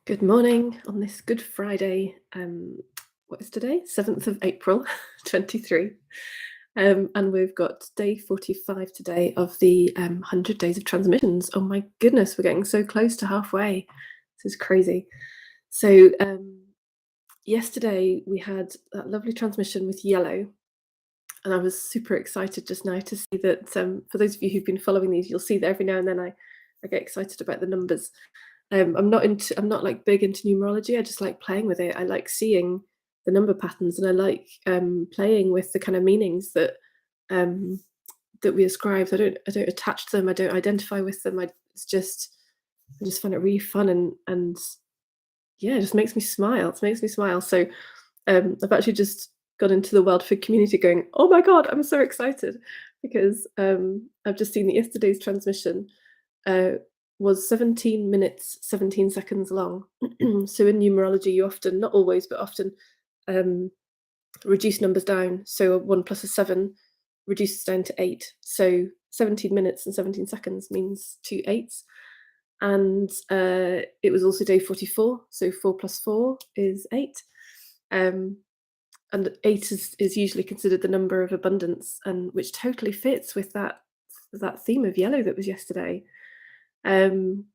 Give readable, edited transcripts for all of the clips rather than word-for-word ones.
Good morning on this Good Friday. What is today? 7th of April, 23. And we've got day 45 today of the 100 days of transmissions. Oh my goodness, we're getting so close to halfway. This is crazy. So, yesterday we had that lovely transmission with yellow, and I was super excited just now to see that. For those of you who've been following these, you'll see that every now and then I get excited about the numbers. I'm not like big into numerology. I just like playing with it. I like seeing the number patterns, and I like playing with the kind of meanings um, that we ascribe. I don't attach to them. I don't identify with them. I just find it really fun, and yeah, it just makes me smile. It makes me smile. So I've actually just got into the World Food community going, oh my God, I'm so excited because I've just seen that yesterday's transmission uh, was 17 minutes, 17 seconds long. So in numerology, you often, not always, but often um, reduce numbers down. So a 1 plus a 7 reduces down to 8. So 17 minutes and 17 seconds means two eights. And it was also day 44. So 4 plus 4 is 8. Um, and 8 is usually considered the number of abundance, and which totally fits with that theme of yellow that was yesterday. Um,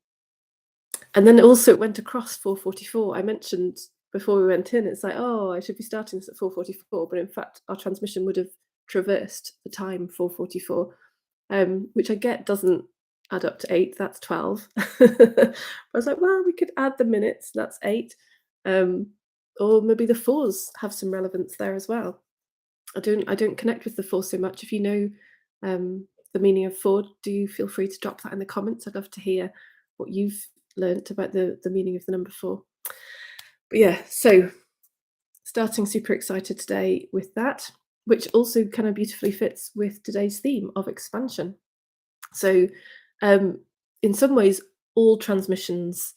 and then also it went across 4:44. I mentioned before we went in, it's like, oh, I should be starting this at 4:44, but in fact, our transmission would have traversed the time 4:44, which I get doesn't add up to 8. That's 12. I was like, well, we could add the minutes. That's 8. Um, or maybe the fours have some relevance there as well. I don't connect with the four so much. If you know the meaning of four, do feel free to drop that in the comments. I'd love to hear what you've learnt about the meaning of the number four. But yeah, so starting super excited today with that, which also kind of beautifully fits with today's theme of expansion. So um, in some ways, all transmissions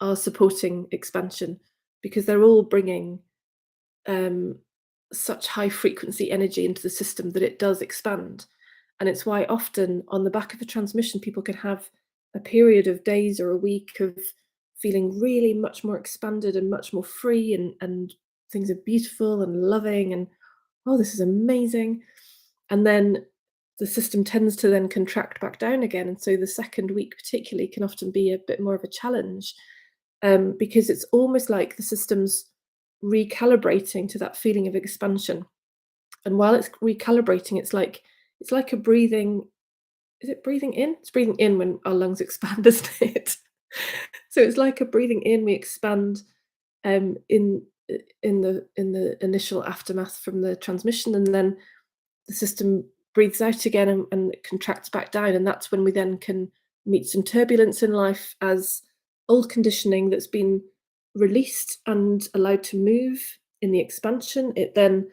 are supporting expansion because they're all bringing um, such high frequency energy into the system that it does expand. And it's why often on the back of a transmission, people can have a period of days or a week of feeling really much more expanded and much more free, and things are beautiful and loving, and oh, this is amazing. And then the system tends to then contract back down again. And so the second week, particularly, can often be a bit more of a challenge because it's almost like the system's recalibrating to that feeling of expansion. And while it's recalibrating, it's like a breathing. Is it breathing in? It's breathing in when our lungs expand, isn't it? So it's like a breathing in. We expand um, in in the initial aftermath from the transmission, and then the system breathes out again, and it contracts back down. And that's when we then can meet some turbulence in life as old conditioning that's been released and allowed to move in the expansion. It then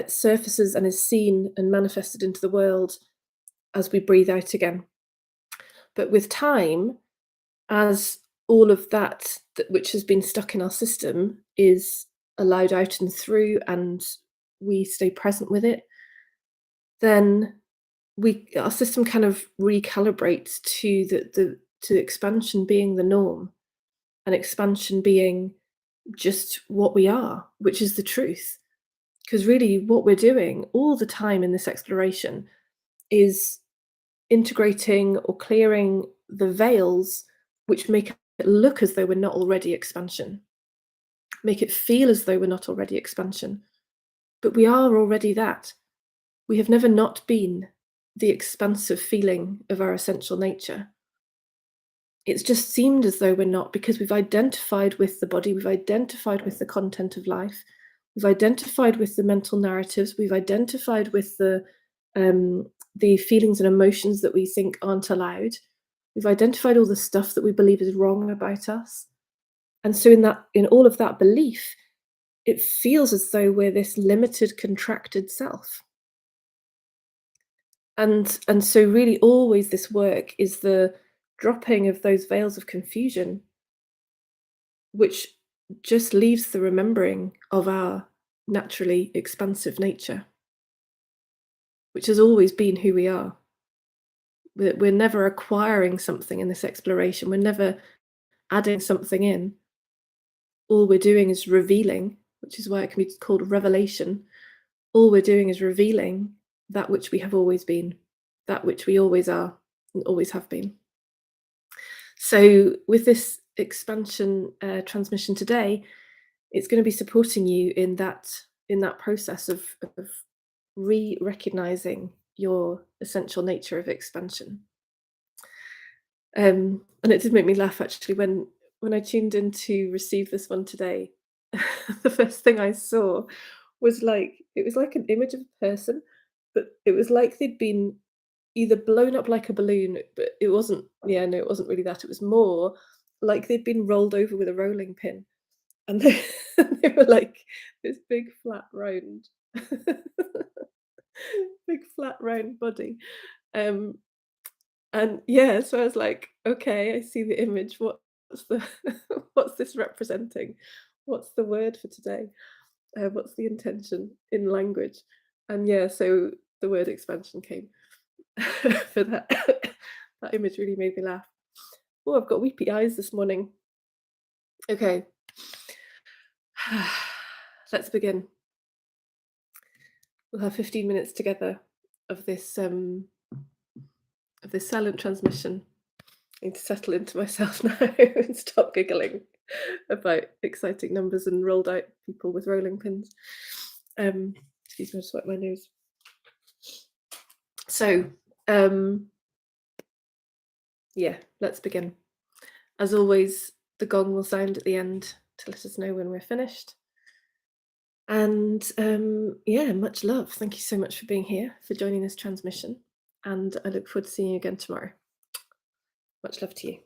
surfaces and is seen and manifested into the world as we breathe out again. But with time, as all of which has been stuck in our system is allowed out and through, and we stay present with it, then our system kind of recalibrates to to expansion being the norm, and expansion being just what we are, which is the truth. Because really, what we're doing all the time in this exploration is integrating or clearing the veils which make it look as though we're not already expansion, make it feel as though we're not already expansion. But we are already that. We have never not been the expansive feeling of our essential nature. It's just seemed as though we're not because we've identified with the body, we've identified with the content of life, we've identified with the mental narratives, we've identified with the feelings and emotions that we think aren't allowed. We've identified all the stuff that we believe is wrong about us. And so in all of that belief, it feels as though we're this limited, contracted self. And so really always this work is the dropping of those veils of confusion, which just leaves the remembering of our naturally expansive nature, which has always been who we are. We're never acquiring something in this exploration. We're never adding something in. all we're doing is revealing, which is why it can be called revelation. All we're doing is revealing that which we have always been, that which we always are and always have been. So, with this expansion transmission today, it's going to be supporting you in that process of recognizing your essential nature of expansion. And it did make me laugh actually when I tuned in to receive this one today. The first thing I saw was it was like an image of a person, but it was like they'd been either blown up like a balloon, but it wasn't. Yeah, no, it wasn't really that. It was more like they'd been rolled over with a rolling pin, and they were like this big flat round, big flat round body. Um, And yeah, so I was like, "Okay, I see the image. What's the what's this representing? What's the word for today? What's the intention in language?" And yeah, so the word expansion came for that. That image really made me laugh. Oh, I've got weepy eyes this morning. Okay. Let's begin. We'll have 15 minutes together of this silent transmission. I need to settle into myself now and stop giggling about exciting numbers and rolled out people with rolling pins. Excuse me, I just wipe my nose. So, yeah, let's begin. As always, the gong will sound at the end to let us know when we're finished. And yeah, much love. Thank you so much for being here, for joining this transmission. And I look forward to seeing you again tomorrow. Much love to you.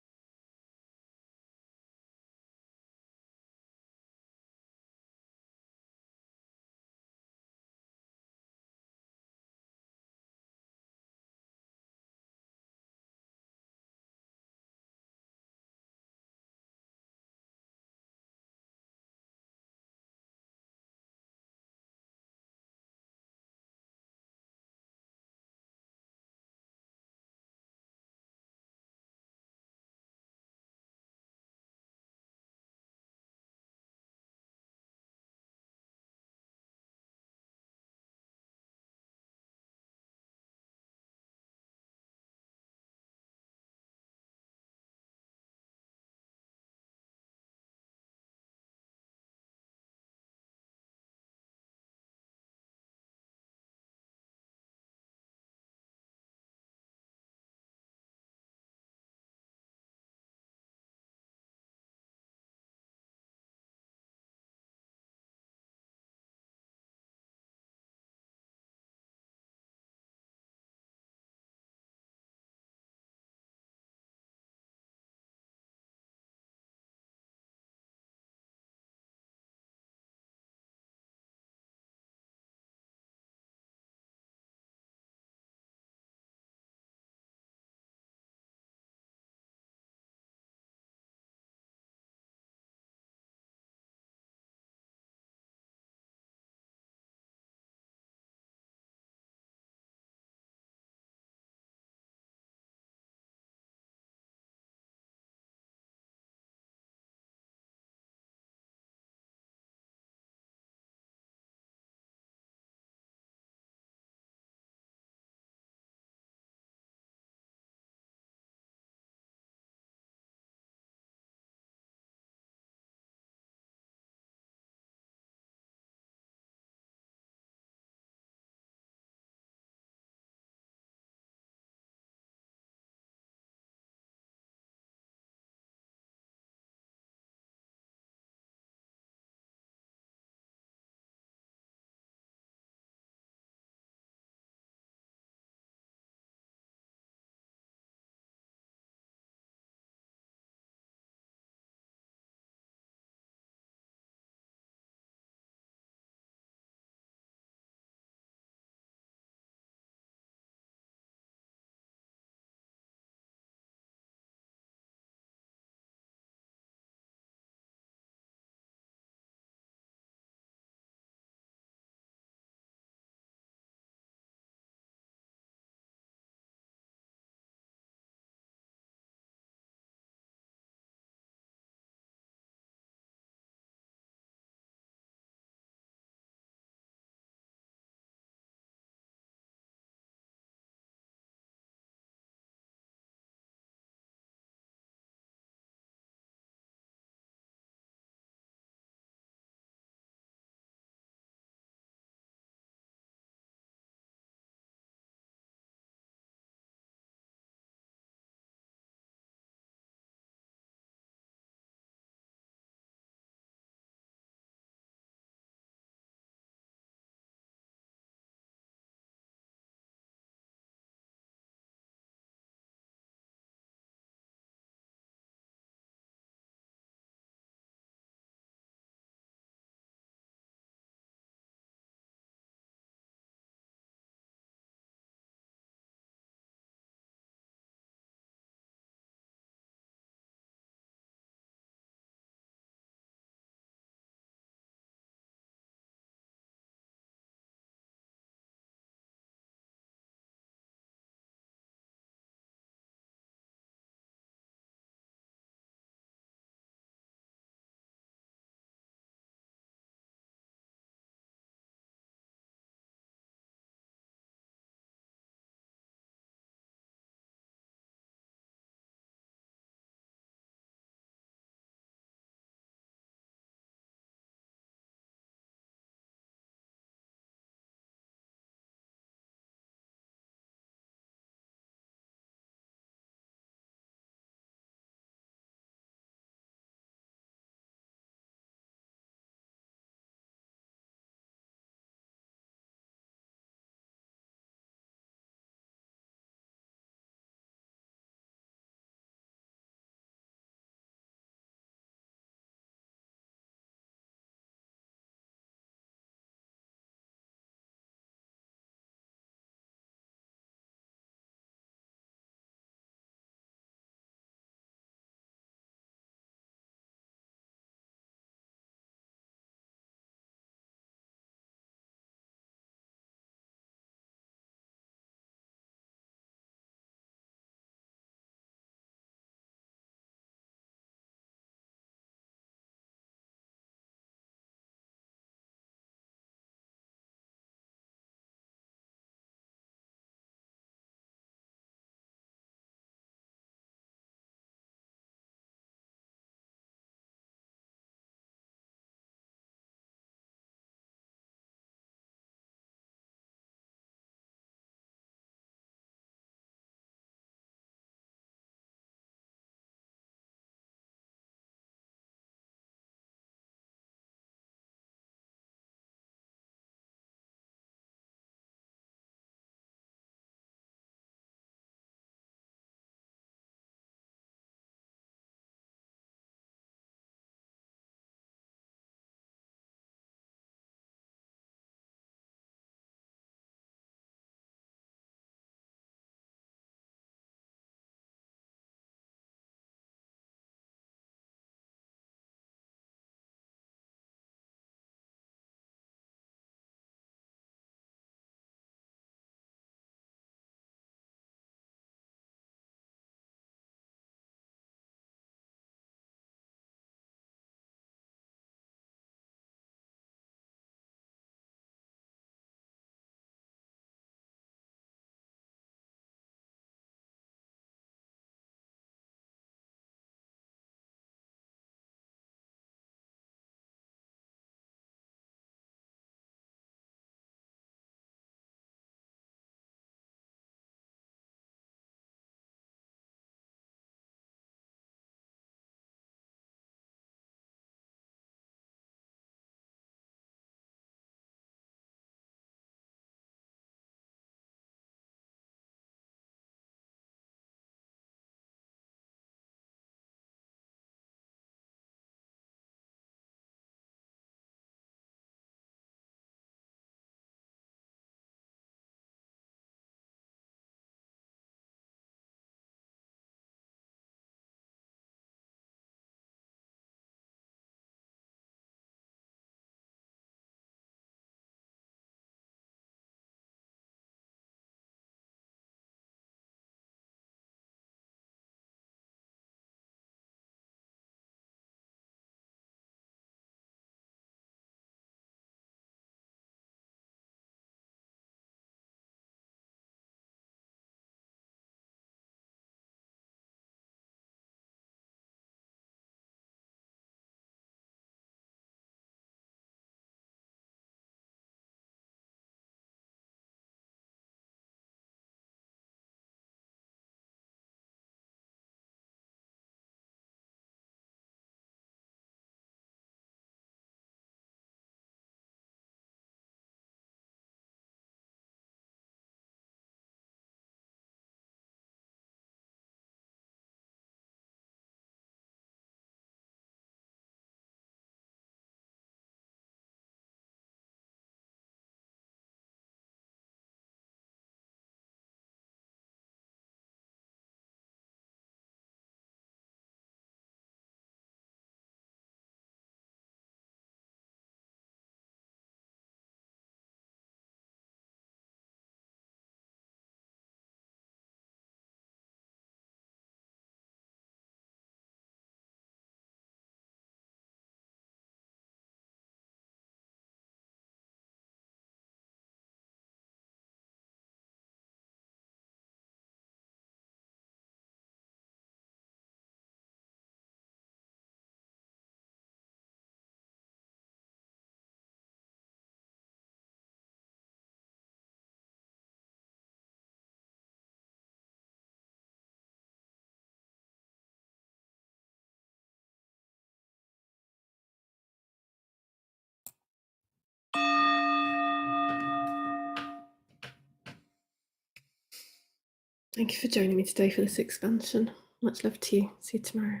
Thank you for joining me today for this expansion. Much love to you. See you tomorrow.